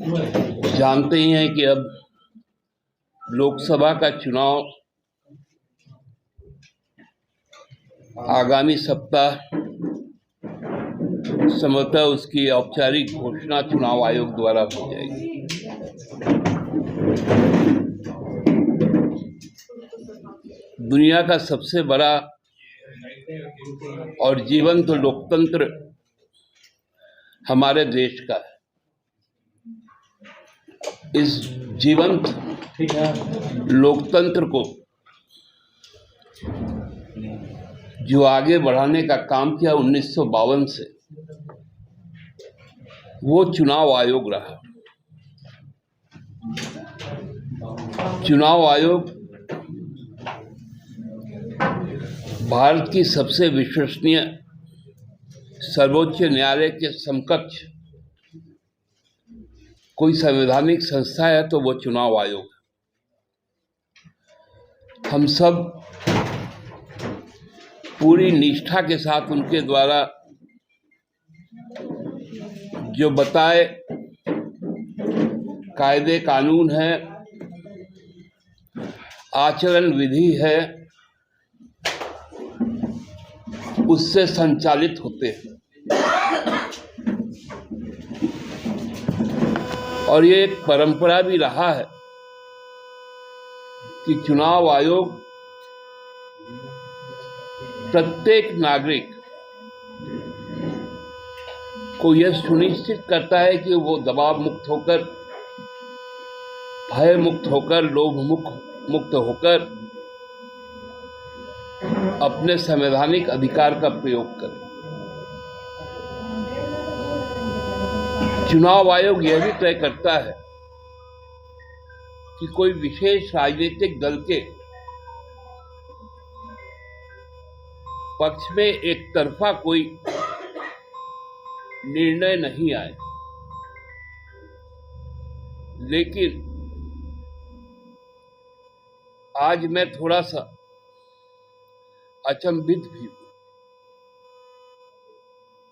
जानते ही हैं कि अब लोकसभा का चुनाव आगामी सप्ताह संभवतः उसकी औपचारिक घोषणा चुनाव आयोग द्वारा हो जाएगी। दुनिया का सबसे बड़ा और जीवंत लोकतंत्र हमारे देश का है। इस जीवंत लोकतंत्र को जो आगे बढ़ाने का काम किया 1952 से, वो चुनाव आयोग रहा। चुनाव आयोग भारत की सबसे विश्वसनीय सर्वोच्च न्यायालय के समकक्ष कोई संवैधानिक संस्था है तो वो चुनाव आयोग है। हम सब पूरी निष्ठा के साथ उनके द्वारा जो बताए कायदे कानून है, आचरण विधि है, उससे संचालित होते हैं। और ये एक परंपरा भी रहा है कि चुनाव आयोग प्रत्येक नागरिक को यह सुनिश्चित करता है कि वो दबाव मुक्त होकर, भय मुक्त होकर, लोभ मुक्त होकर अपने संवैधानिक अधिकार का प्रयोग करें। चुनाव आयोग यह भी तय करता है कि कोई विशेष राजनीतिक दल के पक्ष में एक तरफा कोई निर्णय नहीं आए। लेकिन आज मैं थोड़ा सा अचंभित भी हूं,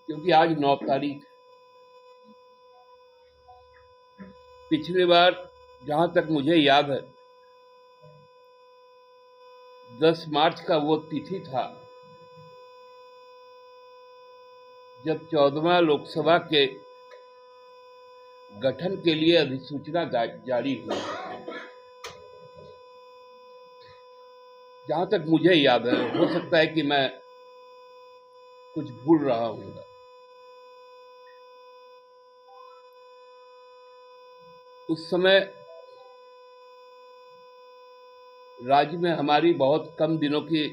क्योंकि आज 9 तारीख है। पिछली बार जहां तक मुझे याद है 10 मार्च का वो तिथि था जब 14वां लोकसभा के गठन के लिए अधिसूचना जारी हुई। जहां तक मुझे याद है, हो सकता है कि मैं कुछ भूल रहा हूँ। उस समय राज्य में हमारी बहुत कम दिनों की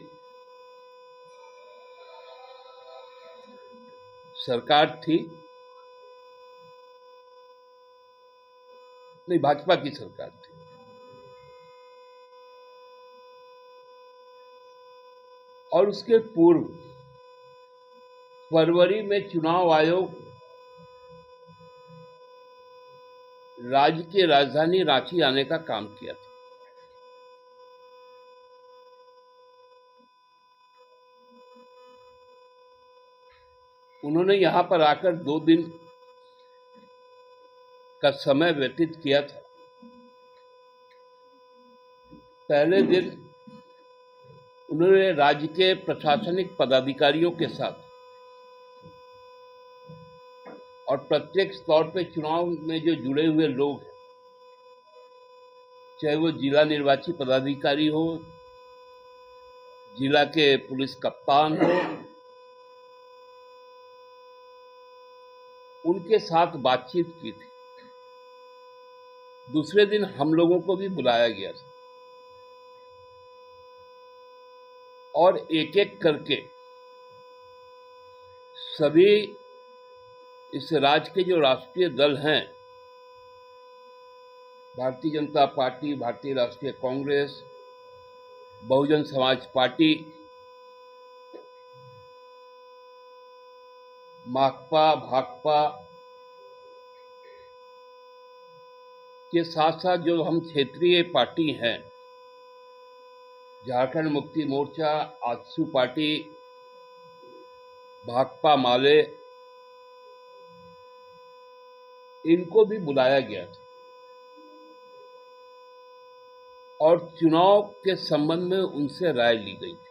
सरकार थी, नहीं, भाजपा की सरकार थी। और उसके पूर्व फरवरी में चुनाव आयोग राज्य की राजधानी रांची आने का काम किया था। उन्होंने यहां पर आकर 2 दिन का समय व्यतीत किया था। पहले दिन उन्होंने राज्य के प्रशासनिक पदाधिकारियों के साथ और प्रत्यक्ष तौर पे चुनाव में जो जुड़े हुए लोग हैं, चाहे वो जिला निर्वाची पदाधिकारी हो, जिला के पुलिस कप्तान हो, उनके साथ बातचीत की थी। दूसरे दिन हम लोगों को भी बुलाया गया था और एक एक करके सभी इस राज्य के जो राष्ट्रीय दल हैं, भारतीय जनता पार्टी, भारतीय राष्ट्रीय कांग्रेस, बहुजन समाज पार्टी, माकपा, भाकपा के साथ साथ जो हम क्षेत्रीय पार्टी हैं, झारखंड मुक्ति मोर्चा, आजसू पार्टी, भाकपा माले, इनको भी बुलाया गया था और चुनाव के संबंध में उनसे राय ली गई थी,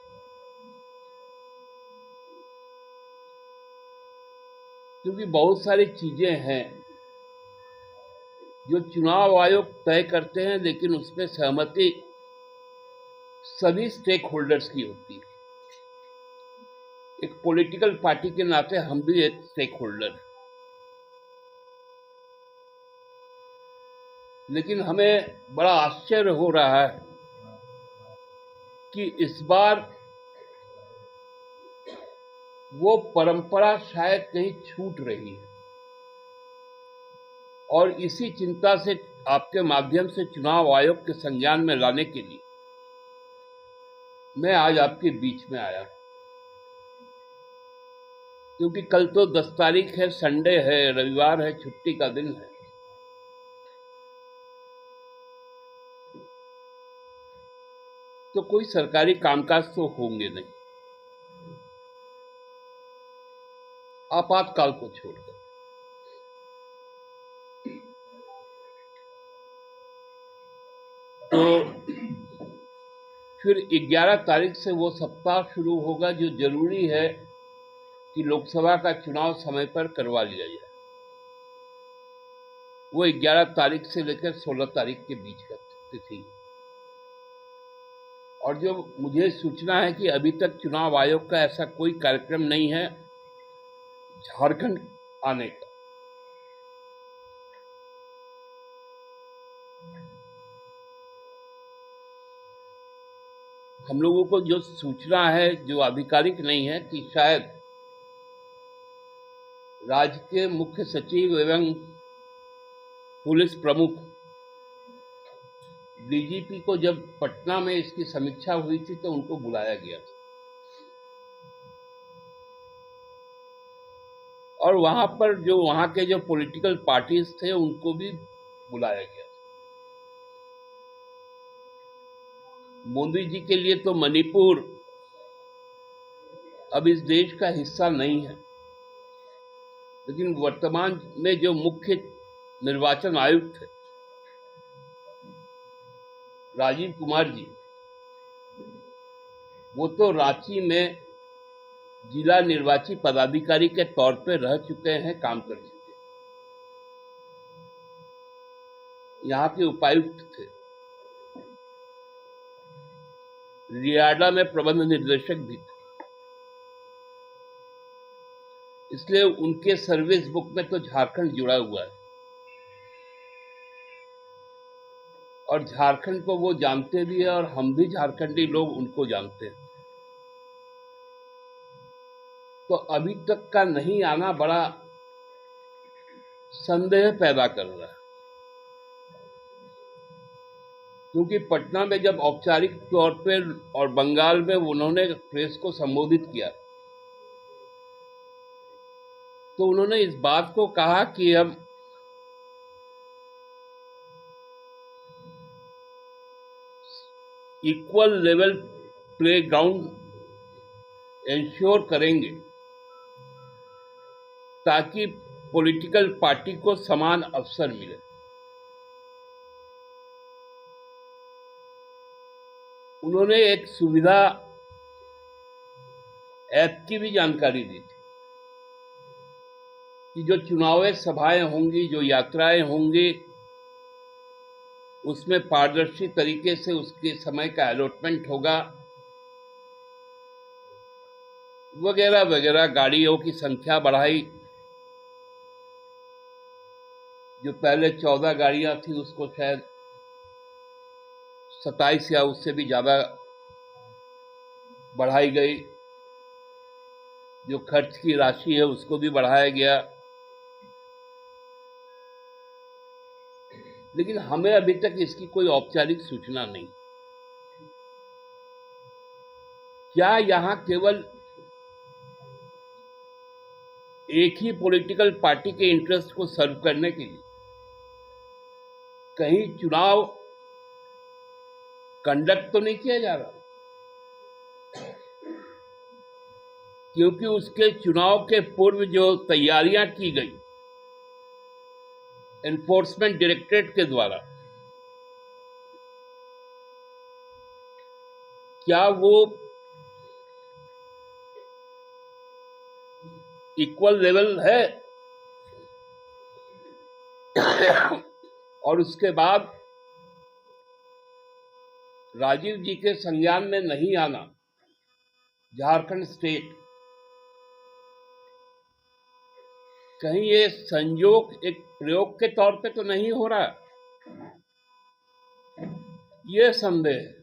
क्योंकि बहुत सारी चीजें हैं जो चुनाव आयोग तय करते हैं, लेकिन उसमें सहमति सभी स्टेक होल्डर्स की होती है। एक पॉलिटिकल पार्टी के नाते हम भी एक स्टेक होल्डर हैं, लेकिन हमें बड़ा आश्चर्य हो रहा है कि इस बार वो परंपरा शायद कहीं छूट रही है, और इसी चिंता से आपके माध्यम से चुनाव आयोग के संज्ञान में लाने के लिए मैं आज आपके बीच में आया, क्योंकि कल तो 10 तारीख है, संडे है, रविवार है, छुट्टी का दिन है। तो कोई सरकारी कामकाज तो होंगे नहीं, आपातकाल को छोड़कर। तो फिर 11 तारीख से वो सप्ताह शुरू होगा जो जरूरी है कि लोकसभा का चुनाव समय पर करवा लिया जाए। वो 11 तारीख से लेकर 16 तारीख के बीच का तिथि। और जो मुझे सूचना है कि अभी तक चुनाव आयोग का ऐसा कोई कार्यक्रम नहीं है झारखंड आने का। हम लोगों को जो सूचना है, जो आधिकारिक नहीं है, कि शायद राज्य के मुख्य सचिव एवं पुलिस प्रमुख डीजीपी को जब पटना में इसकी समीक्षा हुई थी तो उनको बुलाया गया था, और वहां पर जो वहां के जो पॉलिटिकल पार्टीज थे उनको भी बुलाया गया था। मोदी जी के लिए तो मणिपुर अब इस देश का हिस्सा नहीं है, लेकिन वर्तमान में जो मुख्य निर्वाचन आयुक्त है राजीव कुमार जी, वो तो रांची में जिला निर्वाची पदाधिकारी के तौर पर रह चुके हैं, काम कर चुके हैं। यहाँ के उपायुक्त थे, रियाडा में प्रबंध निर्देशक भी थे, इसलिए उनके सर्विस बुक में तो झारखंड जुड़ा हुआ है और झारखंड को वो जानते भी है, और हम भी झारखंडी लोग उनको जानते हैं। तो अभी तक का नहीं आना बड़ा संदेह पैदा कर रहा है, क्योंकि पटना में जब औपचारिक तौर पर और बंगाल में उन्होंने प्रेस को संबोधित किया तो उन्होंने इस बात को कहा कि हम equal level play ground ensure करेंगे ताकि पॉलिटिकल पार्टी को समान अवसर मिले। उन्होंने एक सुविधा ऐप की भी जानकारी दी थी कि जो चुनावी सभाएं होंगी, जो यात्राएं होंगी, उसमें पारदर्शी तरीके से उसके समय का अलॉटमेंट होगा, वगैरह वगैरह। गाड़ियों की संख्या बढ़ाई, जो पहले 14 गाड़ियां थी उसको शायद 27 या उससे भी ज्यादा बढ़ाई गई। जो खर्च की राशि है उसको भी बढ़ाया गया, लेकिन हमें अभी तक इसकी कोई औपचारिक सूचना नहीं। क्या यहां केवल एक ही पॉलिटिकल पार्टी के इंटरेस्ट को सर्व करने के लिए कहीं चुनाव कंडक्ट तो नहीं किया जा रहा? क्योंकि उसके चुनाव के पूर्व जो तैयारियां की गई एनफोर्समेंट डायरेक्टरेट के द्वारा, क्या वो इक्वल लेवल है? और उसके बाद राजीव जी के संज्ञान में नहीं आना झारखंड स्टेट, कहीं ये संयोग एक प्रयोग के तौर पे तो नहीं हो रहा? ये संदेह है।